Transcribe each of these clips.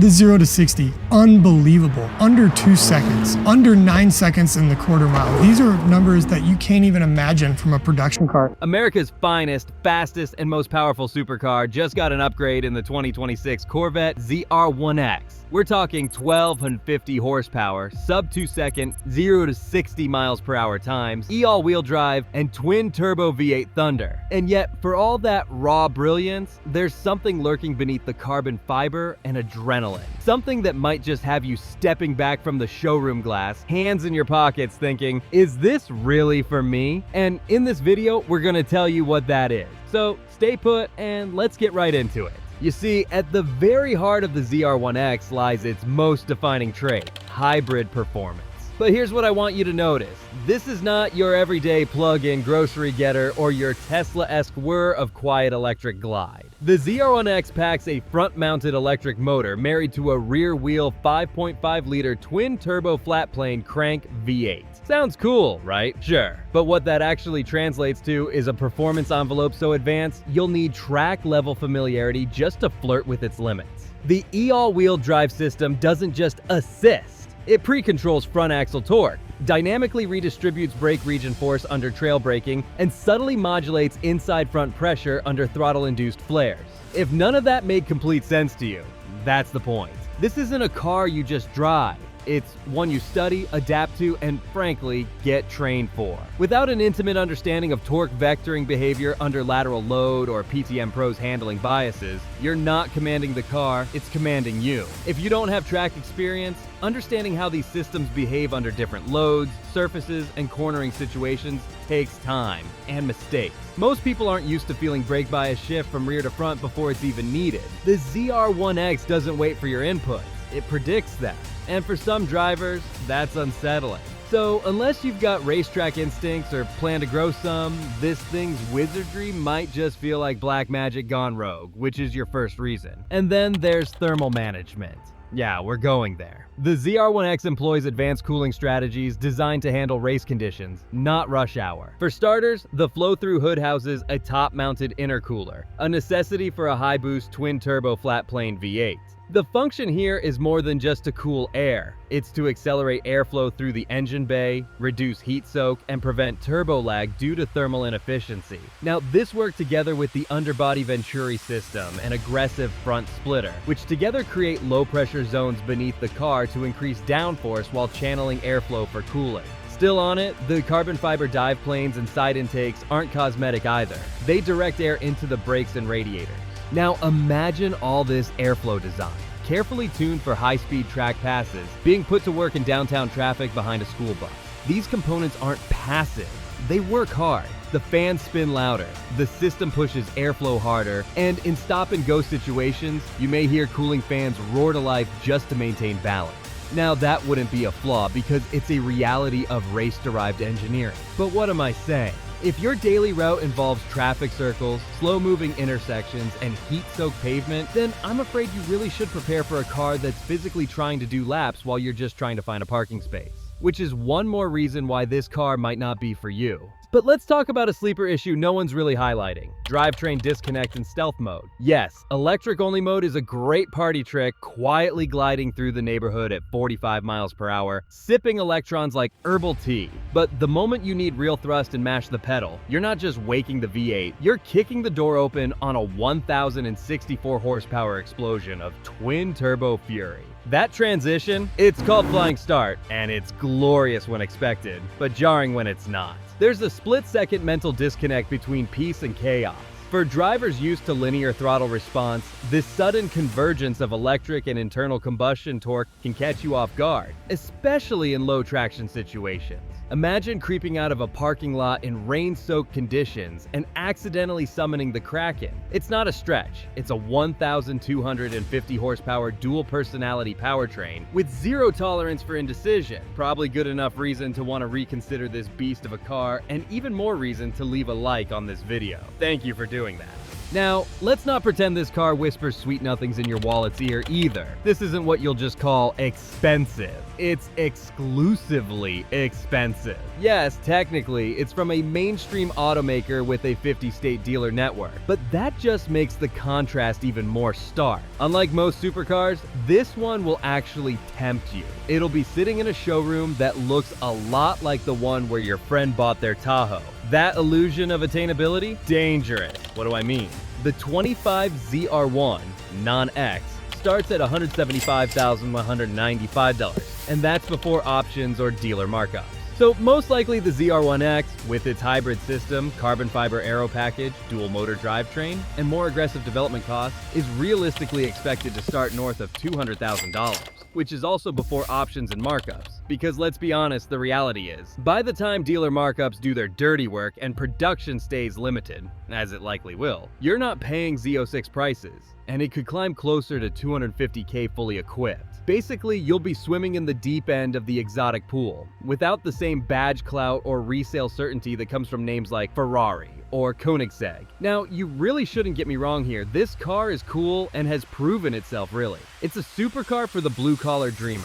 The 0 to 60, unbelievable. Under 2 seconds, under 9 seconds in the quarter mile. These are numbers that you can't even imagine from a production car. America's finest, fastest, and most powerful supercar just got an upgrade in the 2026 Corvette ZR1X. We're talking 1250 horsepower, sub 2 second, 0 to 60 miles per hour times, all-wheel drive, and twin turbo V8 Thunder. And yet, for all that raw brilliance, there's something lurking beneath the carbon fiber and adrenaline. Something that might just have you stepping back from the showroom glass, hands in your pockets thinking, is this really for me? And in this video, we're gonna tell you what that is. So stay put and let's get right into it. You see, at the very heart of the ZR1X lies its most defining trait, hybrid performance. But here's what I want you to notice. This is not your everyday plug-in grocery getter or your Tesla-esque whir of quiet electric glide. The ZR1X packs a front-mounted electric motor married to a rear-wheel 5.5-liter twin-turbo flat-plane crank V8. Sounds cool, right? Sure. But what that actually translates to is a performance envelope so advanced, you'll need track-level familiarity just to flirt with its limits. The all-wheel drive system doesn't just assist. It pre-controls front axle torque, dynamically redistributes brake region force under trail braking, and subtly modulates inside front pressure under throttle-induced flares. If none of that made complete sense to you, that's the point. This isn't a car you just drive. It's one you study, adapt to, and frankly, get trained for. Without an intimate understanding of torque vectoring behavior under lateral load or PTM Pro's handling biases, you're not commanding the car, it's commanding you. If you don't have track experience, understanding how these systems behave under different loads, surfaces, and cornering situations takes time and mistakes. Most people aren't used to feeling brake bias shift from rear to front before it's even needed. The ZR1X doesn't wait for your input, it predicts them. And for some drivers, that's unsettling. So unless you've got racetrack instincts or plan to grow some, this thing's wizardry might just feel like black magic gone rogue, which is your first reason. And then there's thermal management. Yeah, we're going there. The ZR1X employs advanced cooling strategies designed to handle race conditions, not rush hour. For starters, the flow-through hood houses a top-mounted intercooler, a necessity for a high-boost twin-turbo flat-plane V8. The function here is more than just to cool air. It's to accelerate airflow through the engine bay, reduce heat soak, and prevent turbo lag due to thermal inefficiency. Now, this worked together with the underbody Venturi system and aggressive front splitter, which together create low-pressure zones beneath the car to increase downforce while channeling airflow for cooling. Still on it, the carbon fiber dive planes and side intakes aren't cosmetic either. They direct air into the brakes and radiators. Now imagine all this airflow design, carefully tuned for high-speed track passes, being put to work in downtown traffic behind a school bus. These components aren't passive, they work hard. The fans spin louder, the system pushes airflow harder, and in stop-and-go situations, you may hear cooling fans roar to life just to maintain balance. Now that wouldn't be a flaw because it's a reality of race-derived engineering. But what am I saying? If your daily route involves traffic circles, slow-moving intersections, and heat-soaked pavement, then I'm afraid you really should prepare for a car that's physically trying to do laps while you're just trying to find a parking space. Which is one more reason why this car might not be for you. But let's talk about a sleeper issue no one's really highlighting. Drivetrain disconnect in stealth mode. Yes, electric-only mode is a great party trick, quietly gliding through the neighborhood at 45 miles per hour, sipping electrons like herbal tea. But the moment you need real thrust and mash the pedal, you're not just waking the V8, you're kicking the door open on a 1,064 horsepower explosion of twin-turbo fury. That transition, it's called flying start, and it's glorious when expected, but jarring when it's not. There's a split-second mental disconnect between peace and chaos. For drivers used to linear throttle response, this sudden convergence of electric and internal combustion torque can catch you off guard, especially in low traction situations. Imagine creeping out of a parking lot in rain-soaked conditions and accidentally summoning the Kraken. It's not a stretch. It's a 1,250 horsepower dual personality powertrain with zero tolerance for indecision. Probably good enough reason to want to reconsider this beast of a car, and even more reason to leave a like on this video. Thank you for doing that. Now, let's not pretend this car whispers sweet nothings in your wallet's ear either. This isn't what you'll just call expensive. It's exclusively expensive. Yes, technically, it's from a mainstream automaker with a 50-state dealer network, but that just makes the contrast even more stark. Unlike most supercars, this one will actually tempt you. It'll be sitting in a showroom that looks a lot like the one where your friend bought their Tahoe. That illusion of attainability? Dangerous. What do I mean? The 25 ZR1 non-X starts at $175,195, and that's before options or dealer markups. So most likely the ZR1X, with its hybrid system, carbon fiber aero package, dual motor drivetrain, and more aggressive development costs, is realistically expected to start north of $200,000, which is also before options and markups. Because let's be honest, the reality is, by the time dealer markups do their dirty work and production stays limited, as it likely will, you're not paying Z06 prices, and it could climb closer to $250K fully equipped. Basically, you'll be swimming in the deep end of the exotic pool, without the same badge clout or resale certainty that comes from names like Ferrari or Koenigsegg. Now, you really shouldn't get me wrong here. This car is cool and has proven itself, really. It's a supercar for the blue-collar dreamer.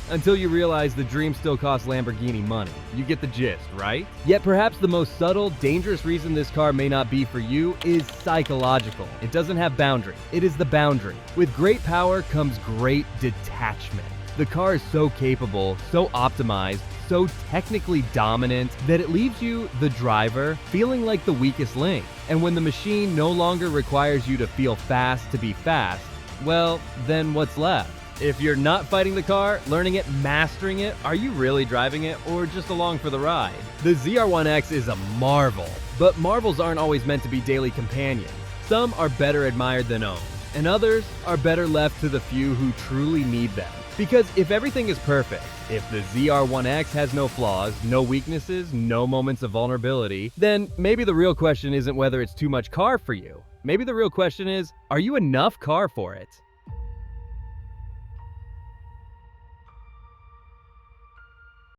Until you realize the dream still costs Lamborghini money. You get the gist, right? Yet perhaps the most subtle, dangerous reason this car may not be for you is psychological. It doesn't have boundary. It is the boundary. With great power comes great detachment. The car is so capable, so optimized, so technically dominant that it leaves you, the driver, feeling like the weakest link. And when the machine no longer requires you to feel fast to be fast, well, then what's left? If you're not fighting the car, learning it, mastering it, are you really driving it or just along for the ride? The ZR1X is a marvel, but marvels aren't always meant to be daily companions. Some are better admired than owned, and others are better left to the few who truly need them. Because if everything is perfect, if the ZR1X has no flaws, no weaknesses, no moments of vulnerability, then maybe the real question isn't whether it's too much car for you. Maybe the real question is, are you enough car for it?